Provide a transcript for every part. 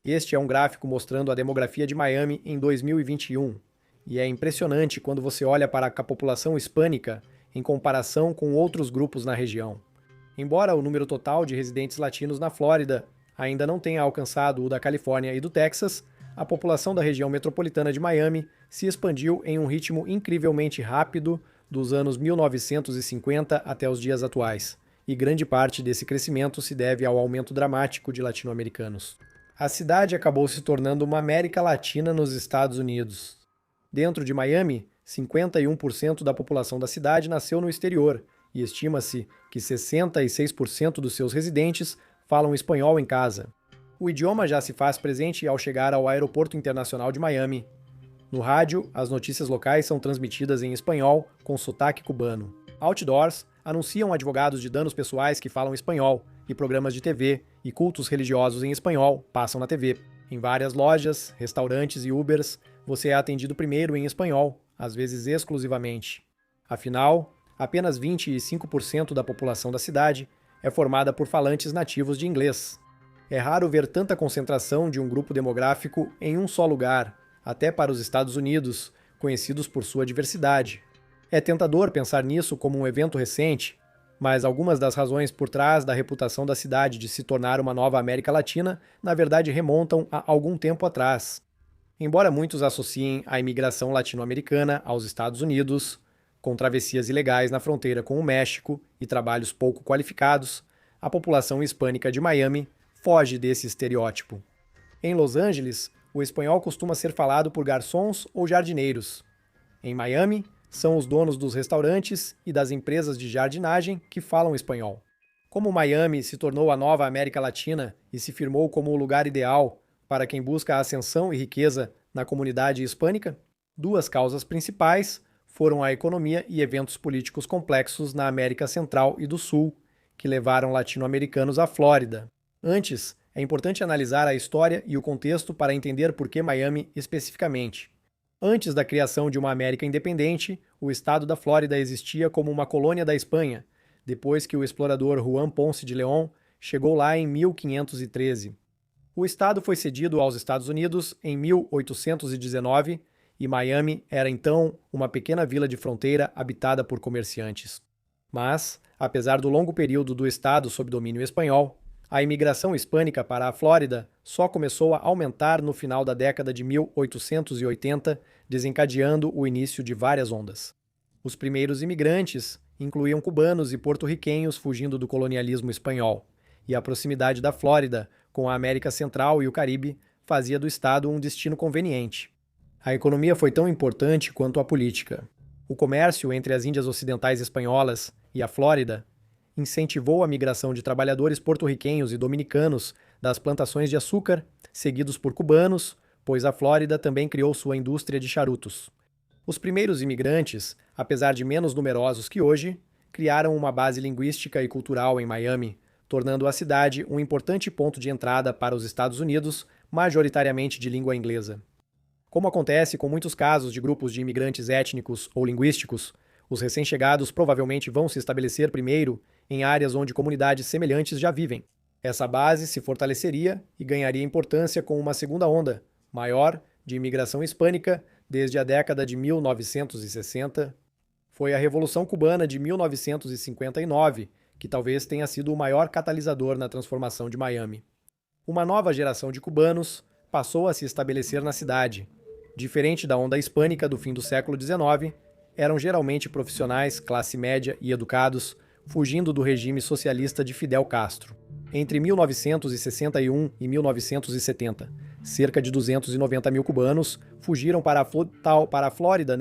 Este é um gráfico mostrando a demografia de Miami em 2021, e é impressionante quando você olha para a população hispânica em comparação com outros grupos na região. Embora o número total de residentes latinos na Flórida ainda não tenha alcançado o da Califórnia e do Texas, a população da região metropolitana de Miami se expandiu em um ritmo incrivelmente rápido dos anos 1950 até os dias atuais, e grande parte desse crescimento se deve ao aumento dramático de latino-americanos. A cidade acabou se tornando uma América Latina nos Estados Unidos. Dentro de Miami, 51% da população da cidade nasceu no exterior, e estima-se que 66% dos seus residentes falam espanhol em casa. O idioma já se faz presente ao chegar ao Aeroporto Internacional de Miami. No rádio, as notícias locais são transmitidas em espanhol com sotaque cubano. Outdoors anunciam advogados de danos pessoais que falam espanhol, e programas de TV e cultos religiosos em espanhol passam na TV. Em várias lojas, restaurantes e Ubers, você é atendido primeiro em espanhol, às vezes exclusivamente. Afinal, apenas 25% da população da cidade é formada por falantes nativos de inglês. É raro ver tanta concentração de um grupo demográfico em um só lugar, até para os Estados Unidos, conhecidos por sua diversidade. É tentador pensar nisso como um evento recente, mas algumas das razões por trás da reputação da cidade de se tornar uma nova América Latina, na verdade remontam a algum tempo atrás. Embora muitos associem a imigração latino-americana aos Estados Unidos, com travessias ilegais na fronteira com o México e trabalhos pouco qualificados, a população hispânica de Miami foge desse estereótipo. Em Los Angeles, o espanhol costuma ser falado por garçons ou jardineiros. Em Miami, são os donos dos restaurantes e das empresas de jardinagem que falam espanhol. Como Miami se tornou a nova América Latina e se firmou como o lugar ideal para quem busca ascensão e riqueza na comunidade hispânica, duas causas principais foram a economia e eventos políticos complexos na América Central e do Sul, que levaram latino-americanos à Flórida. Antes, é importante analisar a história e o contexto para entender por que Miami especificamente. Antes da criação de uma América independente, o estado da Flórida existia como uma colônia da Espanha, depois que o explorador Juan Ponce de León chegou lá em 1513. O estado foi cedido aos Estados Unidos em 1819 e Miami era então uma pequena vila de fronteira habitada por comerciantes. Mas, apesar do longo período do estado sob domínio espanhol, a imigração hispânica para a Flórida só começou a aumentar no final da década de 1880, desencadeando o início de várias ondas. Os primeiros imigrantes incluíam cubanos e porto-riquenhos fugindo do colonialismo espanhol, e a proximidade da Flórida com a América Central e o Caribe fazia do estado um destino conveniente. A economia foi tão importante quanto a política. O comércio entre as Índias Ocidentais Espanholas e a Flórida incentivou a migração de trabalhadores porto-riquenhos e dominicanos das plantações de açúcar, seguidos por cubanos, pois a Flórida também criou sua indústria de charutos. Os primeiros imigrantes, apesar de menos numerosos que hoje, criaram uma base linguística e cultural em Miami, tornando a cidade um importante ponto de entrada para os Estados Unidos, majoritariamente de língua inglesa. Como acontece com muitos casos de grupos de imigrantes étnicos ou linguísticos, os recém-chegados provavelmente vão se estabelecer primeiro em áreas onde comunidades semelhantes já vivem. Essa base se fortaleceria e ganharia importância com uma segunda onda, maior, de imigração hispânica desde a década de 1960. Foi a Revolução Cubana de 1959 que talvez tenha sido o maior catalisador na transformação de Miami. Uma nova geração de cubanos passou a se estabelecer na cidade. Diferente da onda hispânica do fim do século XIX, eram geralmente profissionais, classe média e educados, fugindo do regime socialista de Fidel Castro. Entre 1961 e 1970, cerca de 290 mil cubanos fugiram para a Flórida,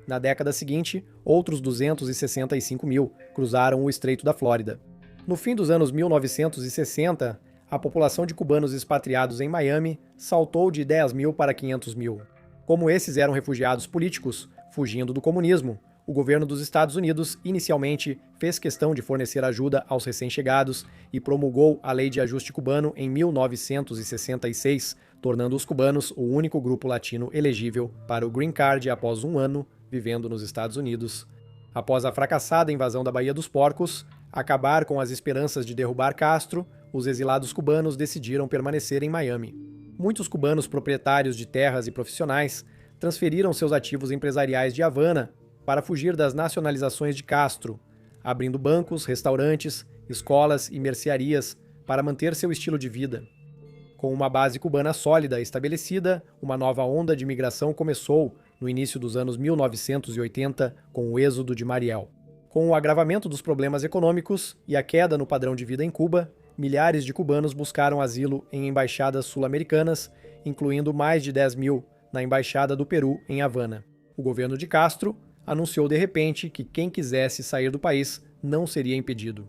Na década seguinte, outros 265 mil cruzaram o Estreito da Flórida. No fim dos anos 1960, a população de cubanos expatriados em Miami saltou de 10 mil para 500 mil. Como esses eram refugiados políticos, fugindo do comunismo, o governo dos Estados Unidos inicialmente fez questão de fornecer ajuda aos recém-chegados e promulgou a Lei de Ajuste Cubano em 1966, tornando os cubanos o único grupo latino elegível para o Green Card após um ano vivendo nos Estados Unidos. Após a fracassada invasão da Baía dos Porcos, acabar com as esperanças de derrubar Castro, os exilados cubanos decidiram permanecer em Miami. Muitos cubanos proprietários de terras e profissionais transferiram seus ativos empresariais de Havana para fugir das nacionalizações de Castro, abrindo bancos, restaurantes, escolas e mercearias para manter seu estilo de vida. Com uma base cubana sólida estabelecida, uma nova onda de imigração começou no início dos anos 1980 com o êxodo de Mariel. Com o agravamento dos problemas econômicos e a queda no padrão de vida em Cuba, milhares de cubanos buscaram asilo em embaixadas sul-americanas, incluindo mais de 10 mil na Embaixada do Peru em Havana. O governo de Castro anunciou de repente que quem quisesse sair do país não seria impedido.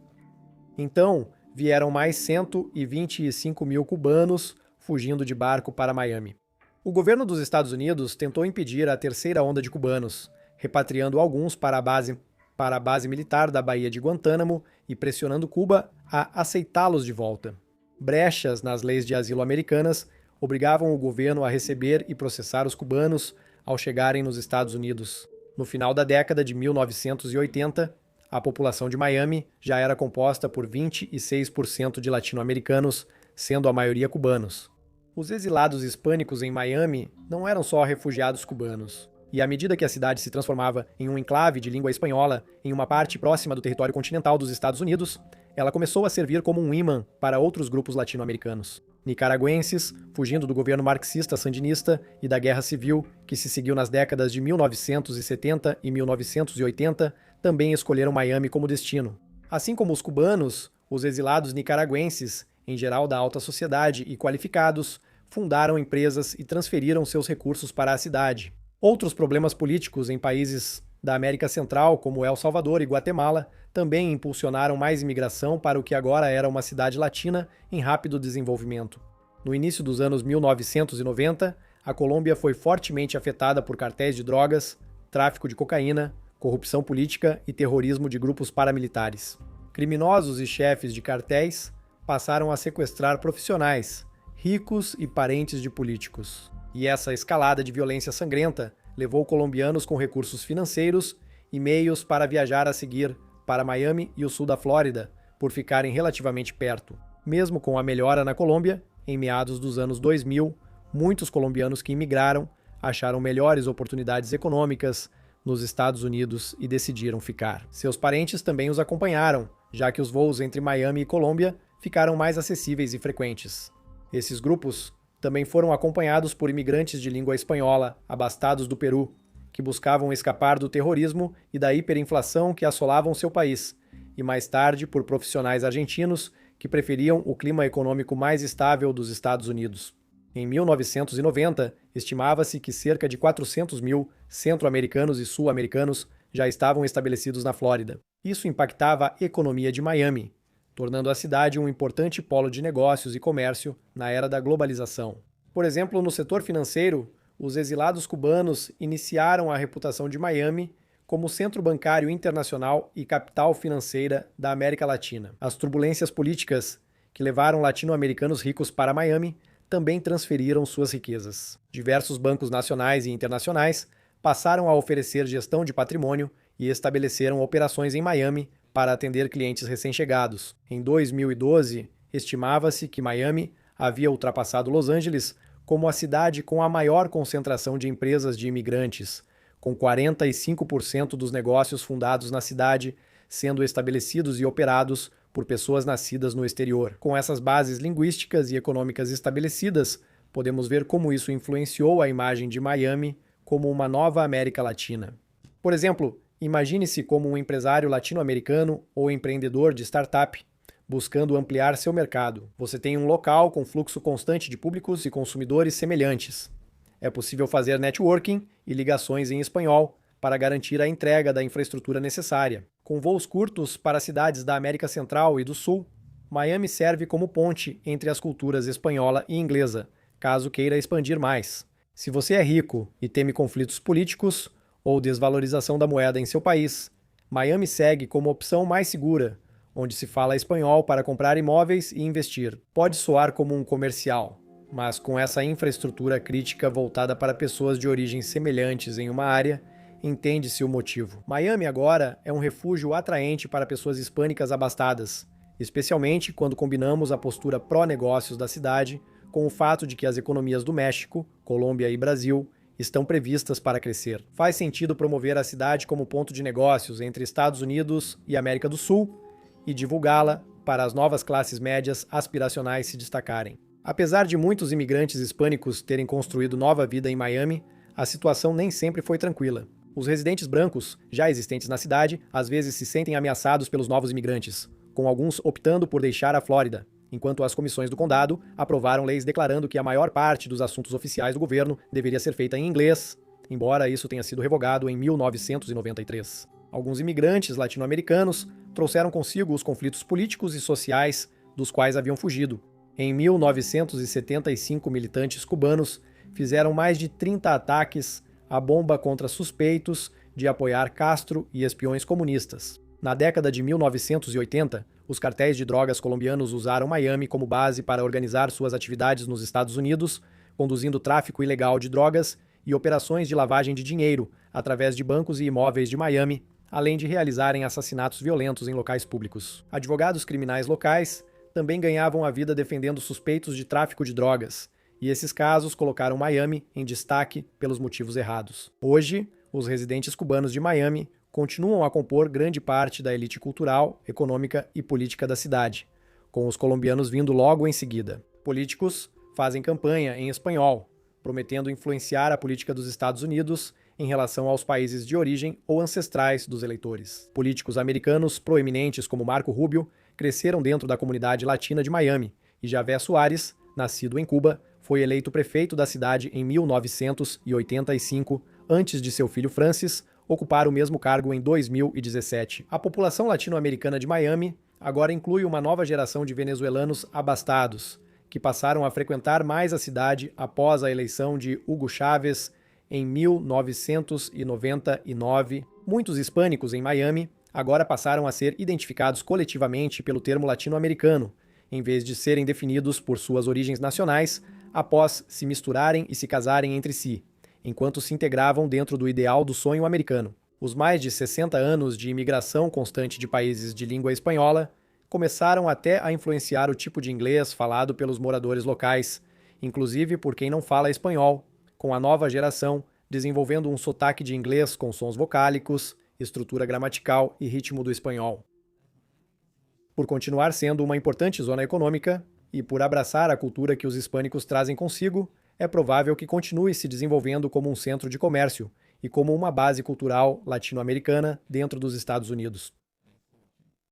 Então, vieram mais 125 mil cubanos fugindo de barco para Miami. O governo dos Estados Unidos tentou impedir a terceira onda de cubanos, repatriando alguns para a base militar da Baía de Guantánamo e pressionando Cuba a aceitá-los de volta. Brechas nas leis de asilo americanas obrigavam o governo a receber e processar os cubanos ao chegarem nos Estados Unidos. No final da década de 1980, a população de Miami já era composta por 26% de latino-americanos, sendo a maioria cubanos. Os exilados hispânicos em Miami não eram só refugiados cubanos. E à medida que a cidade se transformava em um enclave de língua espanhola em uma parte próxima do território continental dos Estados Unidos, ela começou a servir como um imã para outros grupos latino-americanos. Nicaragüenses, fugindo do governo marxista-sandinista e da guerra civil que se seguiu nas décadas de 1970 e 1980, também escolheram Miami como destino. Assim como os cubanos, os exilados nicaragüenses, em geral da alta sociedade e qualificados, fundaram empresas e transferiram seus recursos para a cidade. Outros problemas políticos em países da América Central, como El Salvador e Guatemala, também impulsionaram mais imigração para o que agora era uma cidade latina em rápido desenvolvimento. No início dos anos 1990, a Colômbia foi fortemente afetada por cartéis de drogas, tráfico de cocaína, corrupção política e terrorismo de grupos paramilitares. Criminosos e chefes de cartéis passaram a sequestrar profissionais, ricos e parentes de políticos. E essa escalada de violência sangrenta levou colombianos com recursos financeiros e meios para viajar a seguir para Miami e o sul da Flórida, por ficarem relativamente perto. Mesmo com a melhora na Colômbia, em meados dos anos 2000, muitos colombianos que imigraram acharam melhores oportunidades econômicas nos Estados Unidos e decidiram ficar. Seus parentes também os acompanharam, já que os voos entre Miami e Colômbia ficaram mais acessíveis e frequentes. Esses grupos também foram acompanhados por imigrantes de língua espanhola, abastados do Peru, que buscavam escapar do terrorismo e da hiperinflação que assolavam seu país, e mais tarde por profissionais argentinos que preferiam o clima econômico mais estável dos Estados Unidos. Em 1990, estimava-se que cerca de 400 mil centro-americanos e sul-americanos já estavam estabelecidos na Flórida. Isso impactava a economia de Miami, tornando a cidade um importante polo de negócios e comércio na era da globalização. Por exemplo, no setor financeiro, os exilados cubanos iniciaram a reputação de Miami como centro bancário internacional e capital financeira da América Latina. As turbulências políticas que levaram latino-americanos ricos para Miami também transferiram suas riquezas. Diversos bancos nacionais e internacionais passaram a oferecer gestão de patrimônio e estabeleceram operações em Miami para atender clientes recém-chegados. Em 2012, estimava-se que Miami havia ultrapassado Los Angeles como a cidade com a maior concentração de empresas de imigrantes, com 45% dos negócios fundados na cidade sendo estabelecidos e operados por pessoas nascidas no exterior. Com essas bases linguísticas e econômicas estabelecidas, podemos ver como isso influenciou a imagem de Miami como uma nova América Latina. Por exemplo, imagine-se como um empresário latino-americano ou empreendedor de startup, buscando ampliar seu mercado. Você tem um local com fluxo constante de públicos e consumidores semelhantes. É possível fazer networking e ligações em espanhol para garantir a entrega da infraestrutura necessária. Com voos curtos para cidades da América Central e do Sul, Miami serve como ponte entre as culturas espanhola e inglesa, caso queira expandir mais. Se você é rico e teme conflitos políticos ou desvalorização da moeda em seu país, Miami segue como opção mais segura, onde se fala espanhol para comprar imóveis e investir. Pode soar como um comercial, mas com essa infraestrutura crítica voltada para pessoas de origens semelhantes em uma área, entende-se o motivo. Miami agora é um refúgio atraente para pessoas hispânicas abastadas, especialmente quando combinamos a postura pró-negócios da cidade com o fato de que as economias do México, Colômbia e Brasil estão previstas para crescer. Faz sentido promover a cidade como ponto de negócios entre Estados Unidos e América do Sul e divulgá-la para as novas classes médias aspiracionais se destacarem. Apesar de muitos imigrantes hispânicos terem construído nova vida em Miami, a situação nem sempre foi tranquila. Os residentes brancos, já existentes na cidade, às vezes se sentem ameaçados pelos novos imigrantes, com alguns optando por deixar a Flórida, enquanto as comissões do condado aprovaram leis declarando que a maior parte dos assuntos oficiais do governo deveria ser feita em inglês, embora isso tenha sido revogado em 1993. Alguns imigrantes latino-americanos trouxeram consigo os conflitos políticos e sociais dos quais haviam fugido. Em 1975, militantes cubanos fizeram mais de 30 ataques à bomba contra suspeitos de apoiar Castro e espiões comunistas. Na década de 1980, os cartéis de drogas colombianos usaram Miami como base para organizar suas atividades nos Estados Unidos, conduzindo tráfico ilegal de drogas e operações de lavagem de dinheiro através de bancos e imóveis de Miami, além de realizarem assassinatos violentos em locais públicos. Advogados criminais locais também ganhavam a vida defendendo suspeitos de tráfico de drogas, e esses casos colocaram Miami em destaque pelos motivos errados. Hoje, os residentes cubanos de Miami continuam a compor grande parte da elite cultural, econômica e política da cidade, com os colombianos vindo logo em seguida. Políticos fazem campanha em espanhol, prometendo influenciar a política dos Estados Unidos em relação aos países de origem ou ancestrais dos eleitores. Políticos americanos proeminentes como Marco Rubio cresceram dentro da comunidade latina de Miami, e Javier Soares, nascido em Cuba, foi eleito prefeito da cidade em 1985, antes de seu filho Francis ocupar o mesmo cargo em 2017. A população latino-americana de Miami agora inclui uma nova geração de venezuelanos abastados, que passaram a frequentar mais a cidade após a eleição de Hugo Chávez em 1999. Muitos hispânicos em Miami agora passaram a ser identificados coletivamente pelo termo latino-americano, em vez de serem definidos por suas origens nacionais após se misturarem e se casarem entre si, enquanto se integravam dentro do ideal do sonho americano. Os mais de 60 anos de imigração constante de países de língua espanhola começaram até a influenciar o tipo de inglês falado pelos moradores locais, inclusive por quem não fala espanhol, com a nova geração desenvolvendo um sotaque de inglês com sons vocálicos, estrutura gramatical e ritmo do espanhol. Por continuar sendo uma importante zona econômica e por abraçar a cultura que os hispânicos trazem consigo, é provável que continue se desenvolvendo como um centro de comércio e como uma base cultural latino-americana dentro dos Estados Unidos.